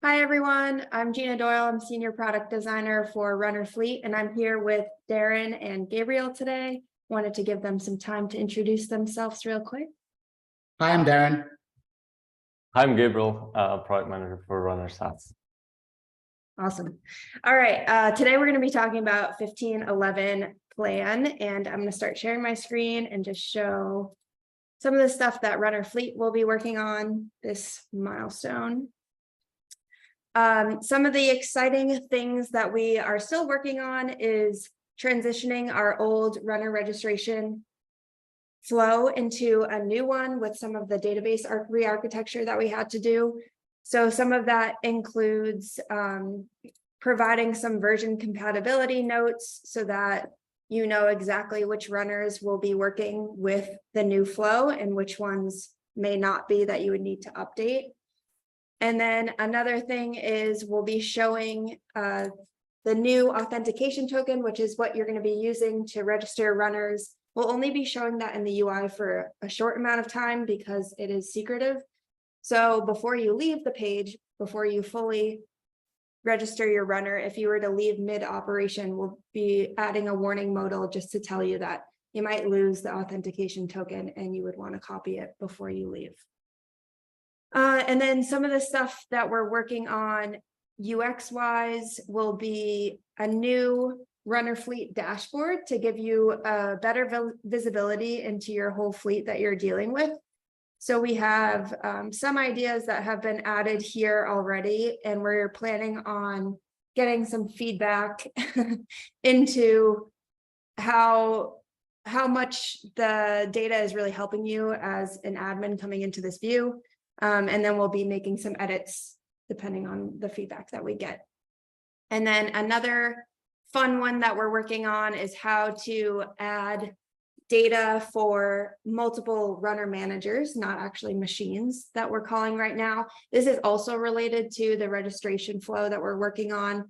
Hi, everyone. I'm Gina Doyle. I'm Senior Product Designer for Runner Fleet, and I'm here with Darren and Gabriel today. Wanted to give them some time to introduce themselves real quick. Hi, I'm Darren. Hi, I'm Gabriel, Product Manager for Runner SaaS. Awesome. All right. Today we're going to be talking about 15.11 plan, and I'm going to start sharing my screen and just show some of the stuff that Runner Fleet will be working on this milestone. Some of the exciting things that we are still working on is transitioning our old runner registration flow into a new one with some of the database re-architecture that we had to do. So some of that includes providing some version compatibility notes so that you know exactly which runners will be working with the new flow and which ones may not be that you would need to update. And then another thing is we'll be showing the new authentication token, which is what you're going to be using to register runners. We'll only be showing that in the UI for a short amount of time because it is secretive. So before you leave the page, before you fully register your runner, if you were to leave mid-operation, we'll be adding a warning modal just to tell you that you might lose the authentication token and you would want to copy it before you leave. And then some of the stuff that we're working on UX-wise will be a new runner fleet dashboard to give you a better visibility into your whole fleet that you're dealing with. So we have some ideas that have been added here already, and we're planning on getting some feedback into how much the data is really helping you as an admin coming into this view. And then we'll be making some edits depending on the feedback that we get. And then another fun one that we're working on is how to add data for multiple runner managers, not actually machines that we're calling right now. This is also related to the registration flow that we're working on,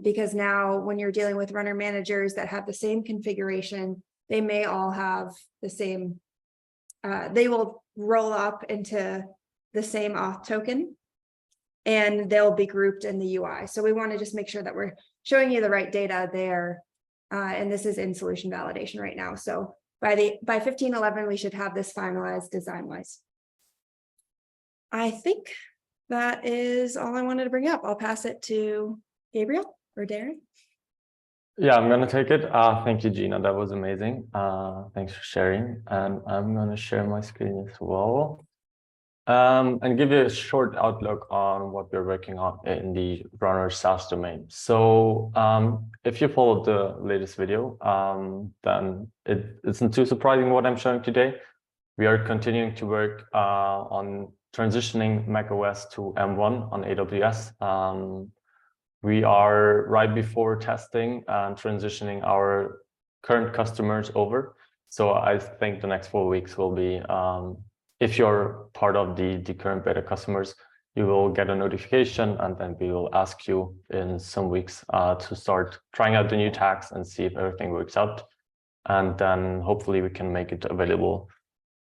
because now when you're dealing with runner managers that have the same configuration, they may all have the same, they will roll up into the same auth token and they'll be grouped in the UI. So we want to just make sure that we're showing you the right data there. And this is in solution validation right now. So by 15.11, we should have this finalized design-wise. I think that is all I wanted to bring up. I'll pass it to Gabriel or Darren. Yeah, I'm going to take it. Thank you, Gina. That was amazing. Thanks for sharing. And I'm going to share my screen as well. And give you a short outlook on what we're working on in the runner SaaS domain. So if you followed the latest video, then it isn't too surprising what I'm showing today. We are continuing to work on transitioning macOS to M1 on AWS. We are right before testing and transitioning our current customers over. So I think the next 4 weeks will be if you're part of the current beta customers, you will get a notification and then we will ask you in some weeks to start trying out the new tags and see if everything works out. And then hopefully we can make it available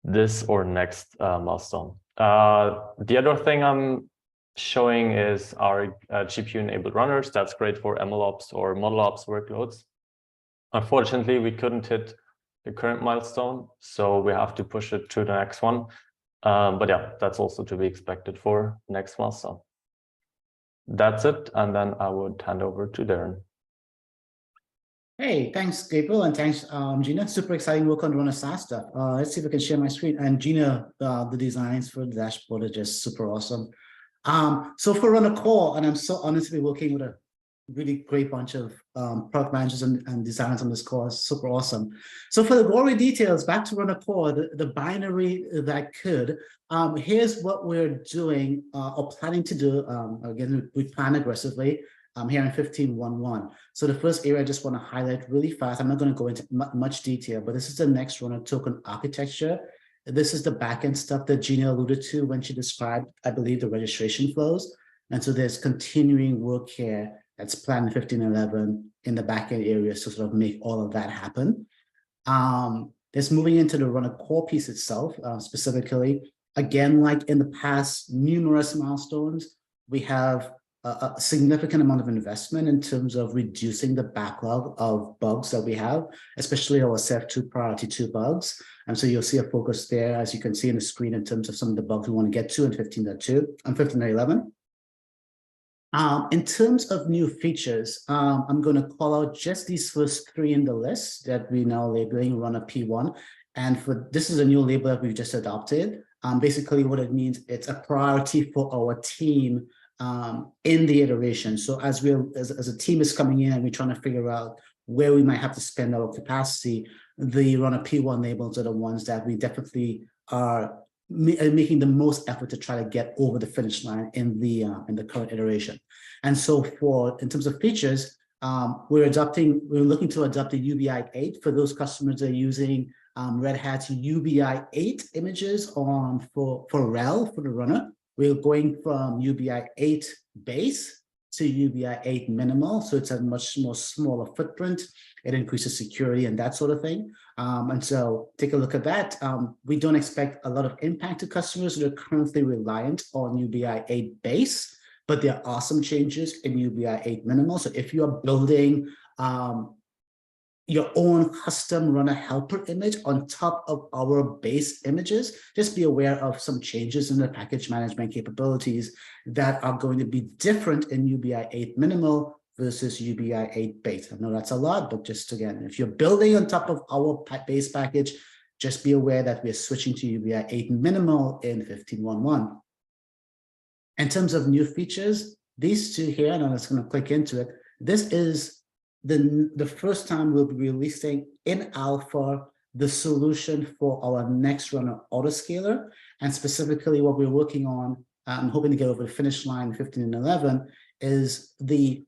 this or next milestone. The other thing I'm showing is our GPU-enabled runners. That's great for MLOps or ModelOps workloads. Unfortunately, we couldn't hit the current milestone, so we have to push it to the next one. But yeah, that's also to be expected for next milestone. That's it, and then I would hand over to Darren. Hey, thanks, Gabriel, and thanks, Gina. Super exciting work on Runner SaaS stuff. Let's see if I can share my screen. And Gina, the designs for the dashboard are just super awesome. So for Runner Core, and I'm so honestly working with a really great bunch of product managers and designers on this course, super awesome. So for the gory details, back to Runner Core, the binary that could, here's what we're doing or planning to do. Again, we plan aggressively here in 15.11. So the first area I just want to highlight really fast, I'm not going to go into much detail, but this is the next runner token architecture. This is the backend stuff that Gina alluded to when she described, I believe, the registration flows. And so there's continuing work here that's planned in 15.11 in the backend areas to sort of make all of that happen. There's moving into the Runner Core piece itself, specifically. Again, like in the past numerous milestones, we have a significant amount of investment in terms of reducing the backlog of bugs that we have, especially our SEV2 priority 2 bugs. And so you'll see a focus there, as you can see in the screen, in terms of some of the bugs we want to get to in 15.2 and 15.11. In terms of new features, I'm going to call out just these first 3 in the list that we're now labeling Runner P1. And for this is a new label that we've just adopted. Basically, what it means, it's a priority for our team in the iteration. So as a team is coming in and we're trying to figure out where we might have to spend our capacity, the Runner P1 labels are the ones that we definitely are making the most effort to try to get over the finish line in the current iteration. And so in terms of features, we're looking to adopt the UBI 8 for those customers that are using Red Hat's UBI 8 images for RHEL, for the runner. We're going from UBI 8 base to UBI 8 minimal, so it's a much more smaller footprint. It increases security and that sort of thing. And so take a look at that. We don't expect a lot of impact to customers that are currently reliant on UBI 8 base, but there are some changes in UBI 8 minimal. So if you are building your own custom runner helper image on top of our base images, just be aware of some changes in the package management capabilities that are going to be different in UBI 8 minimal versus UBI 8 base. I know that's a lot, but just again, if you're building on top of our base package, just be aware that we're switching to UBI 8 minimal in 15.11. In terms of new features, these 2 here, and I'm just going to click into it. This is the first time we'll be releasing in alpha the solution for our next runner autoscaler, and specifically what we're working on, I'm hoping to get over the finish line 15.11, is the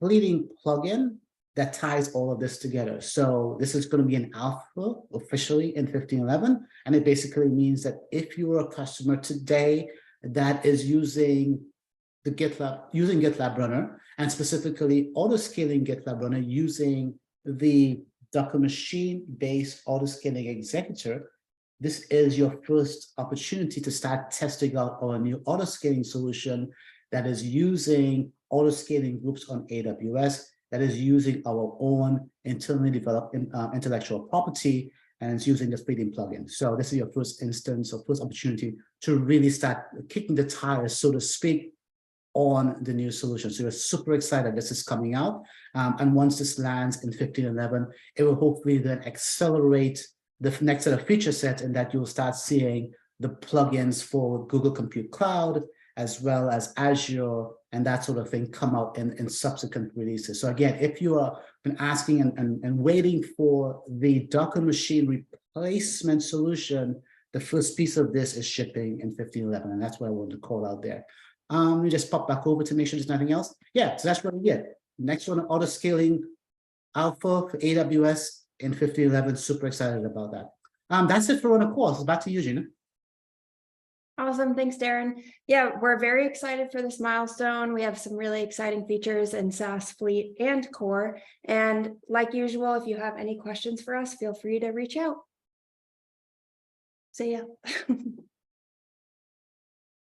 leading plugin that ties all of this together. So this is going to be an alpha officially in 15.11, and it basically means that if you are a customer today that is using GitLab runner, and specifically auto-scaling GitLab runner using the Docker machine-based auto-scaling executor, this is your first opportunity to start testing out our new auto-scaling solution that is using auto-scaling groups on AWS, that is using our own internally developed intellectual property, and it's using the Fleeting plugin. So this is your first instance or first opportunity to really start kicking the tires, so to speak, on the new solution. So we're super excited this is coming out. And once this lands in 15.11, it will hopefully then accelerate the next set of feature sets, and that you'll start seeing the plugins for Google Compute Cloud, as well as Azure and that sort of thing come out in subsequent releases. So again, if you are been asking and waiting for the Docker machine replacement solution, the first piece of this is shipping in 15.11, and that's what I wanted to call out there. Let me just pop back over to make sure there's nothing else. Yeah, so that's what we get. Next one, auto scaling alpha for AWS in 15.11. Super excited about that. That's it for on a course. Back to you, Gina. Awesome. Thanks, Darren. Yeah, we're very excited for this milestone. We have some really exciting features in SaaS, Fleet, and Core. And like usual, if you have any questions for us, feel free to reach out. See ya.